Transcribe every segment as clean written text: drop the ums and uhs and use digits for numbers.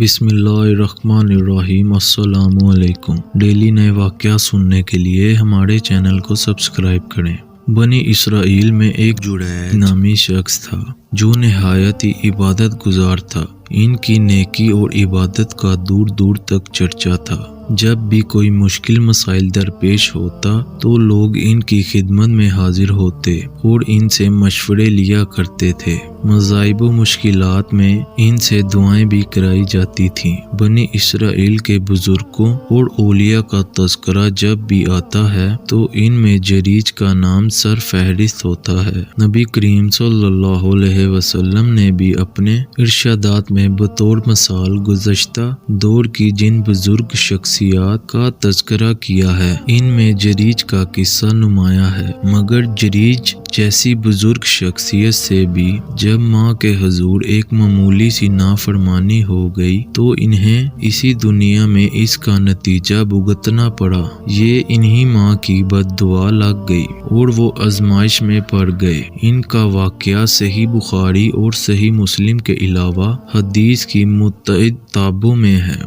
بسم اللہ الرحمن الرحیم۔ السلام علیکم۔ ڈیلی نئے واقعات سننے کے لیے ہمارے چینل کو سبسکرائب کریں۔ بنی اسرائیل میں ایک جڑید نامی شخص تھا جو نہایت ہی عبادت گزار تھا۔ ان کی نیکی اور عبادت کا دور دور تک چرچا تھا۔ جب بھی کوئی مشکل مسائل درپیش ہوتا تو لوگ ان کی خدمت میں حاضر ہوتے اور ان سے مشورے لیا کرتے تھے۔ مصائب و مشکلات میں ان سے دعائیں بھی کرائی جاتی تھیں۔ بنی اسرائیل کے بزرگوں اور اولیاء کا تذکرہ جب بھی آتا ہے تو ان میں جریج کا نام سر فہرست ہوتا ہے۔ نبی کریم صلی اللہ علیہ وسلم نے بھی اپنے ارشادات میں بطور مثال گزشتہ دور کی جن بزرگ شخصیات کا تذکرہ کیا ہے، ان میں جریج کا قصہ نمایاں ہے۔ مگر جریج جیسی بزرگ شخصیت سے بھی جب ماں کے حضور ایک معمولی سی نافرمانی ہو گئی تو انہیں اسی دنیا میں اس کا نتیجہ بھگتنا پڑا۔ یہ انہی ماں کی بد دعا لگ گئی اور وہ آزمائش میں پڑ گئے۔ ان کا واقعہ صحیح بخاری اور صحیح مسلم کے علاوہ حدیث کی متعدد کتابوں میں ہے۔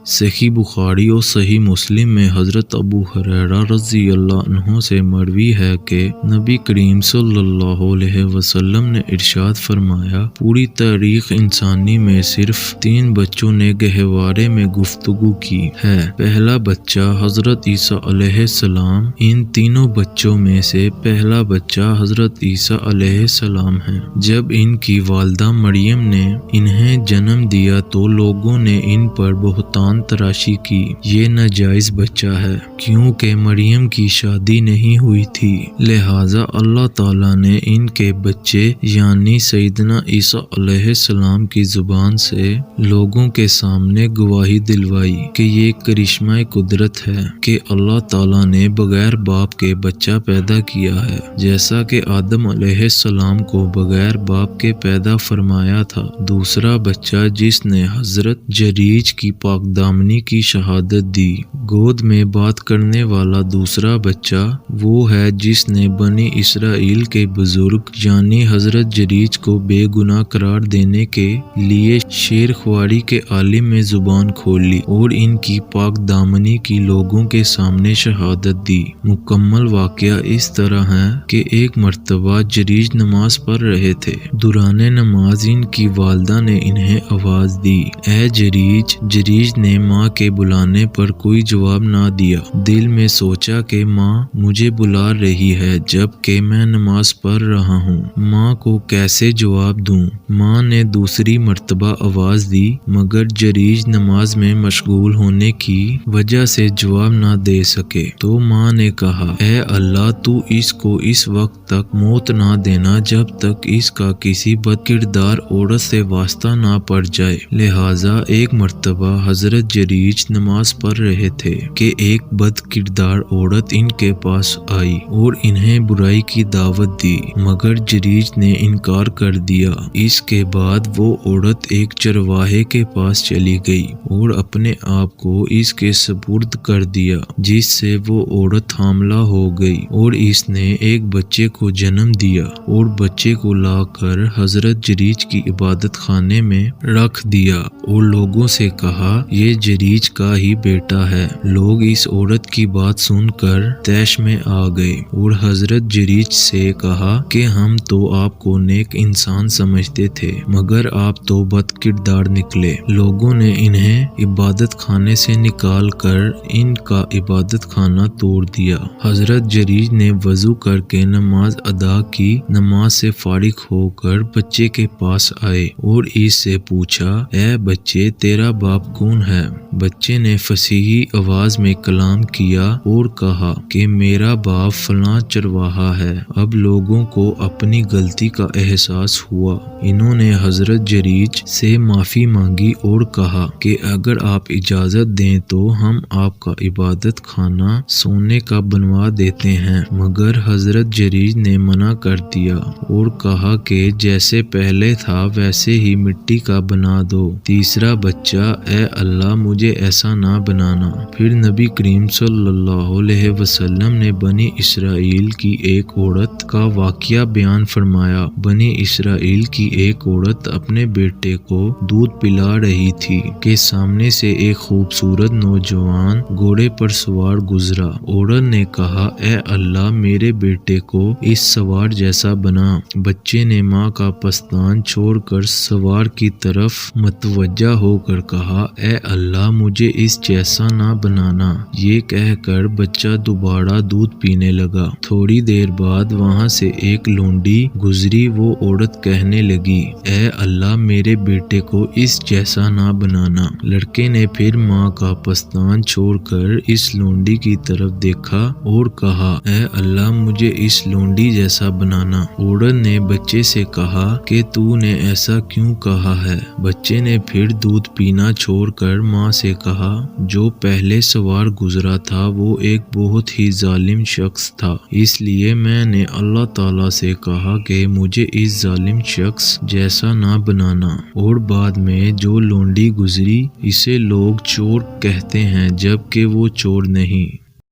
صحیح بخاری اور صحیح مسلم میں حضرت ابو ہریرہ رضی اللہ عنہ سے مروی ہے کہ نبی کریم صلی اللہ علیہ وسلم نے ارشاد فرمایا، پوری تاریخ انسانی میں صرف 3 بچوں نے گہوارے میں گفتگو کی ہے۔ پہلا بچہ حضرت عیسیٰ علیہ السلام۔ ان تینوں بچوں میں سے پہلا بچہ حضرت عیسیٰ علیہ السلام ہے۔ جب ان کی والدہ مریم نے انہیں جنم دیا تو لوگوں نے ان پر بہتان تراشی کی، یہ ناجائز بچہ ہے، کیونکہ مریم کی شادی نہیں ہوئی تھی، لہٰذا اللہ تعالیٰ نے ان کے بچے یعنی سیدنا عیسیٰ علیہ السلام کی زبان سے لوگوں کے سامنے گواہی دلوائی کہ یہ کرشمہ قدرت ہے کہ اللہ تعالیٰ نے بغیر باپ کے بچہ پیدا کیا ہے، جیسا کہ آدم علیہ السلام کو بغیر باپ کے پیدا فرمایا تھا۔ دوسرا بچہ جس نے حضرت جریج کی پاک دامنی کی شہادت دی، گود میں بات کرنے والا دوسرا بچہ وہ ہے جس نے بنی اسرائیل کے بزرگ یعنی حضرت جریج کو بے گناہ قرار دینے کے لیے شیر خواری کے عالم میں زبان کھولی اور ان کی پاک دامنی کی لوگوں کے سامنے شہادت دی۔ مکمل واقعہ اس طرح ہے کہ ایک مرتبہ جریج نماز پڑھ رہے تھے۔ دوران نماز ان کی والدہ نے انہیں آواز دی، اے جریج۔ جریج نے ماں کے بلانے پر کوئی جواب نہ دیا۔ دل میں سوچا کہ ماں مجھے بلا رہی ہے جبکہ میں نماز پڑھ رہا ہوں، ماں کو کیسے جواب دوں؟ ماں نے دوسری مرتبہ آواز دی مگر جریج نماز میں مشغول ہونے کی وجہ سے جواب نہ دے سکے تو ماں نے کہا، اے اللہ تو اس کو اس وقت تک موت نہ دینا جب تک اس کا کسی بد کردار عورت سے واسطہ نہ پڑ جائے۔ لہٰذا ایک مرتبہ حضرت جریج نماز پڑھ رہے تھے کہ ایک بد کردار عورت ان کے پاس آئی اور انہیں برائی کی دعوت دی مگر جریج نے انکار کر دیا۔ اس کے بعد وہ عورت ایک چرواہے کے پاس چلی گئی اور اپنے آپ کو اس کے سپرد کر دیا، جس سے وہ عورت حاملہ ہو گئی اور اس نے ایک بچے کو جنم دیا اور بچے کو لا کر حضرت جریج کی عبادت خانے میں رکھ دیا اور لوگوں سے کہا یہ جریج کا ہی بیٹا ہے۔ لوگ اس عورت کی بات سن کر طیش میں آ گئے اور حضرت جریج سے کہا کہ ہم تو آپ کو نیک انسان سمجھتے تھے مگر آپ تو بد کردار نکلے۔ لوگوں نے انہیں عبادت خانے سے نکال کر ان کا عبادت خانہ توڑ دیا۔ حضرت جریج نے وضو کر کے نماز ادا کی۔ نماز سے فارغ ہو کر بچے کے پاس آئے اور اس سے پوچھا، اے بچے تیرا باپ کون ہے؟ بچے نے فصیح آواز میں کلام کیا اور کہا کہ میرا باپ فلاں چرواہا ہے۔ اب لوگوں کو اپنی غلطی کا احساس ہوا۔ انہوں نے حضرت جریج سے معافی مانگی اور کہا کہ اگر آپ اجازت دیں تو ہم آپ کا عبادت خانہ سونے کا بنوا دیتے ہیں، مگر حضرت جریج نے منع کر دیا اور کہا کہ جیسے پہلے تھا ویسے ہی مٹی کا بنا دو۔ تیسرا بچہ، اے اللہ مجھے مجھے ایسا نہ بنانا۔ پھر نبی کریم صلی اللہ علیہ وسلم نے بنی اسرائیل کی ایک عورت کا واقعہ بیان فرمایا۔ بنی اسرائیل کی ایک عورت اپنے بیٹے کو دودھ پلا رہی تھی کہ سامنے سے ایک خوبصورت نوجوان گھوڑے پر سوار گزرا۔ عورت نے کہا، اے اللہ، میرے بیٹے کو اس سوار جیسا بنا۔ بچے نے ماں کا پستان چھوڑ کر سوار کی طرف متوجہ ہو کر کہا، اے اللہ، مجھے اس جیسا نہ بنانا۔ یہ کہہ کر بچہ دوبارہ دودھ پینے لگا۔ تھوڑی دیر بعد وہاں سے ایک لونڈی گزری۔ وہ عورت کہنے لگی، اے اللہ، میرے بیٹے کو اس جیسا نہ بنانا۔ لڑکے نے پھر ماں کا پستان چھوڑ کر اس لونڈی کی طرف دیکھا اور کہا، اے اللہ، مجھے اس لونڈی جیسا بنانا۔ عورت نے بچے سے کہا کہ تو نے ایسا کیوں کہا ہے؟ بچے نے پھر دودھ پینا چھوڑ کر ماں سے کہا، جو پہلے سوار گزرا تھا وہ ایک بہت ہی ظالم شخص تھا، اس لیے میں نے اللہ تعالیٰ سے کہا کہ مجھے اس ظالم شخص جیسا نہ بنانا۔ اور بعد میں جو لونڈی گزری اسے لوگ چور کہتے ہیں جبکہ وہ چور نہیں۔